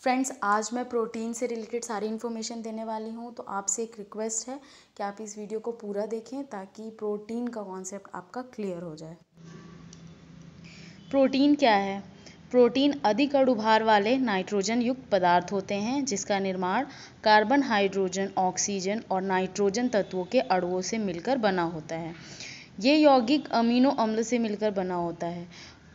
Friends, आज मैं protein से रिलेटेड सारी इन्फॉर्मेशन देने वाली हूँ। तो आपसे एक रिक्वेस्ट है कि आप इस वीडियो को पूरा देखें ताकि प्रोटीन का कॉन्सेप्ट आपका क्लियर हो जाए। प्रोटीन क्या है? प्रोटीन अधिक अणुभार वाले नाइट्रोजन युक्त पदार्थ होते हैं जिसका निर्माण कार्बन, हाइड्रोजन, ऑक्सीजन और नाइट्रोजन तत्वों के अणुओं से मिलकर बना होता है। ये यौगिक अमीनो अम्ल से मिलकर बना होता है।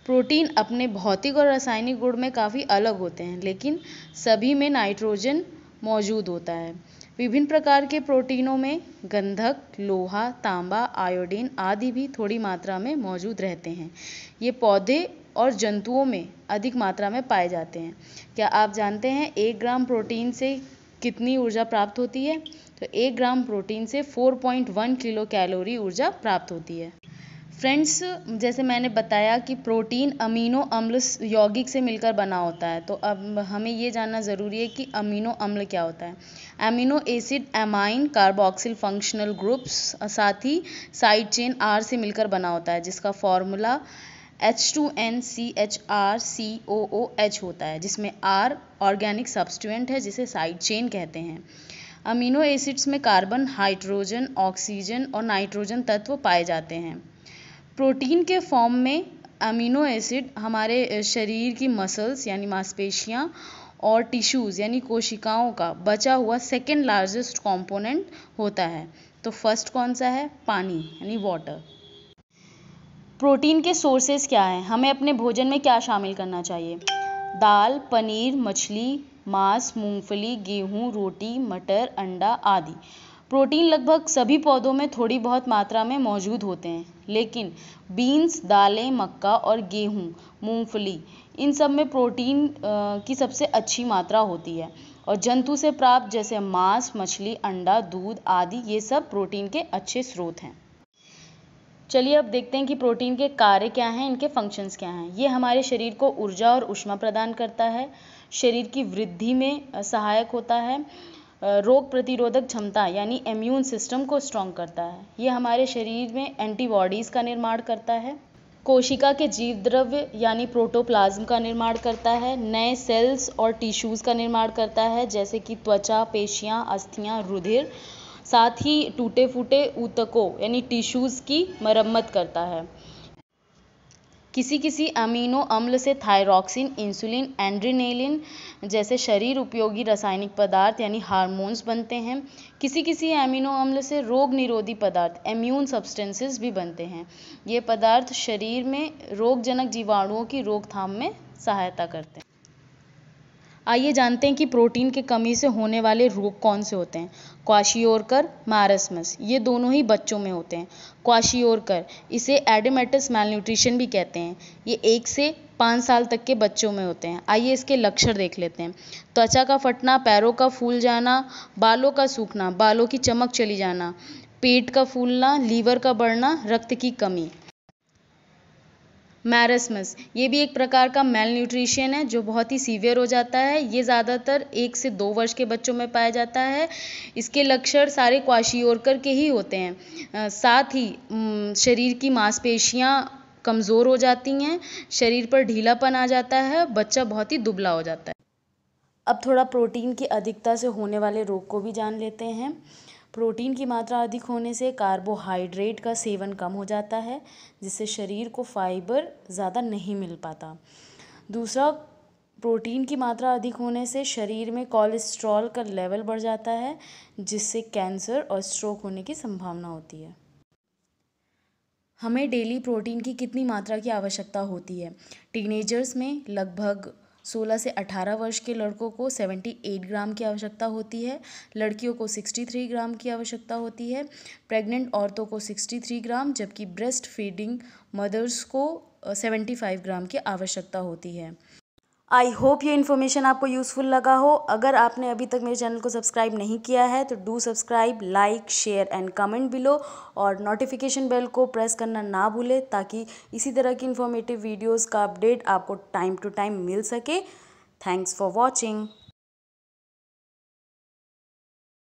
प्रोटीन अपने भौतिक और रासायनिक गुण में काफ़ी अलग होते हैं, लेकिन सभी में नाइट्रोजन मौजूद होता है। विभिन्न प्रकार के प्रोटीनों में गंधक, लोहा, तांबा, आयोडीन आदि भी थोड़ी मात्रा में मौजूद रहते हैं। ये पौधे और जंतुओं में अधिक मात्रा में पाए जाते हैं। क्या आप जानते हैं 1 ग्राम प्रोटीन से कितनी ऊर्जा प्राप्त होती है? तो 1 ग्राम प्रोटीन से 4.1 किलो कैलोरी ऊर्जा प्राप्त होती है। फ्रेंड्स, जैसे मैंने बताया कि प्रोटीन अमीनो अम्ल यौगिक से मिलकर बना होता है, तो अब हमें ये जानना ज़रूरी है कि अमीनो अम्ल क्या होता है। Amino acid amine carboxyl functional groups साथ ही साइड चेन R से मिलकर बना होता है, जिसका फॉर्मूला H2NCHRCOOH होता है, जिसमें R ऑर्गेनिक सब्सटेंट है जिसे साइड चेन कहते हैं। अमीनो एसिड्स में कार्बन, हाइड्रोजन, ऑक्सीजन और नाइट्रोजन तत्व पाए जाते हैं। प्रोटीन के फॉर्म में अमीनो एसिड हमारे शरीर की मसल्स यानी मांसपेशियां और टिश्यूज़ यानी कोशिकाओं का बचा हुआ सेकेंड लार्जेस्ट कंपोनेंट होता है। तो फर्स्ट कौन सा है? पानी यानी वाटर। प्रोटीन के सोर्सेज क्या हैं? हमें अपने भोजन में क्या शामिल करना चाहिए? दाल, पनीर, मछली, मांस, मूंगफली, गेहूं, रोटी, मटर, अंडा आदि। प्रोटीन लगभग सभी पौधों में थोड़ी बहुत मात्रा में मौजूद होते हैं, लेकिन बीन्स, दालें, मक्का और गेहूं, मूंगफली इन सब में प्रोटीन की सबसे अच्छी मात्रा होती है। और जंतु से प्राप्त जैसे मांस, मछली, अंडा, दूध आदि ये सब प्रोटीन के अच्छे स्रोत हैं। चलिए अब देखते हैं कि प्रोटीन के कार्य क्या हैं, इनके फंक्शंस क्या हैं। ये हमारे शरीर को ऊर्जा और ऊष्मा प्रदान करता है, शरीर की वृद्धि में सहायक होता है, रोग प्रतिरोधक क्षमता यानी इम्यून सिस्टम को स्ट्रॉन्ग करता है। ये हमारे शरीर में एंटीबॉडीज़ का निर्माण करता है, कोशिका के जीव द्रव्य यानी प्रोटोप्लाज्म का निर्माण करता है, नए सेल्स और टिश्यूज़ का निर्माण करता है जैसे कि त्वचा, पेशियाँ, अस्थियाँ, रुधिर, साथ ही टूटे फूटे ऊतकों यानी टिश्यूज़ की मरम्मत करता है। किसी अमीनो अम्ल से थायरॉक्सिन, इंसुलिन, एड्रेनालिन जैसे शरीर उपयोगी रासायनिक पदार्थ यानी हार्मोन्स बनते हैं। किसी अमीनो अम्ल से रोग निरोधी पदार्थ इम्यून सब्सटेंसेस भी बनते हैं। ये पदार्थ शरीर में रोगजनक जीवाणुओं की रोकथाम में सहायता करते हैं। आइए जानते हैं कि प्रोटीन की कमी से होने वाले रोग कौन से होते हैं। क्वाशियोरकर, मारस्मस, ये दोनों ही बच्चों में होते हैं। क्वाशियोरकर, इसे एडेमेटस मैलन्यूट्रिशन भी कहते हैं। ये 1 से 5 साल तक के बच्चों में होते हैं। आइए इसके लक्षण देख लेते हैं। त्वचा का फटना, पैरों का फूल जाना, बालों का सूखना, बालों की चमक चली जाना, पेट का फूलना, लीवर का बढ़ना, रक्त की कमी। मैरस्मस, ये भी एक प्रकार का मेल न्यूट्रिशन है जो बहुत ही सीवियर हो जाता है। ये ज़्यादातर 1 से 2 वर्ष के बच्चों में पाया जाता है। इसके लक्षण सारे क्वाशियोरकर के ही होते हैं। साथ ही शरीर की मांसपेशियां कमज़ोर हो जाती हैं, शरीर पर ढीलापन आ जाता है, बच्चा बहुत ही दुबला हो जाता है। अब थोड़ा प्रोटीन की अधिकता से होने वाले रोग को भी जान लेते हैं। प्रोटीन की मात्रा अधिक होने से कार्बोहाइड्रेट का सेवन कम हो जाता है, जिससे शरीर को फाइबर ज़्यादा नहीं मिल पाता। दूसरा, प्रोटीन की मात्रा अधिक होने से शरीर में कोलेस्ट्रॉल का लेवल बढ़ जाता है, जिससे कैंसर और स्ट्रोक होने की संभावना होती है। हमें डेली प्रोटीन की कितनी मात्रा की आवश्यकता होती है? टीनेजर्स में लगभग 16 से 18 वर्ष के लड़कों को 78 ग्राम की आवश्यकता होती है, लड़कियों को 63 ग्राम की आवश्यकता होती है, प्रेग्नेंट औरतों को 63 ग्राम, जबकि ब्रेस्ट फीडिंग मदर्स को 75 ग्राम की आवश्यकता होती है। आई होप ये इन्फॉर्मेशन आपको यूज़फुल लगा हो। अगर आपने अभी तक मेरे चैनल को सब्सक्राइब नहीं किया है तो do subscribe, like, share and comment below और नोटिफिकेशन बेल को प्रेस करना ना भूलें ताकि इसी तरह की इन्फॉर्मेटिव वीडियोज़ का अपडेट आपको टाइम टू टाइम मिल सके। Thanks for watching.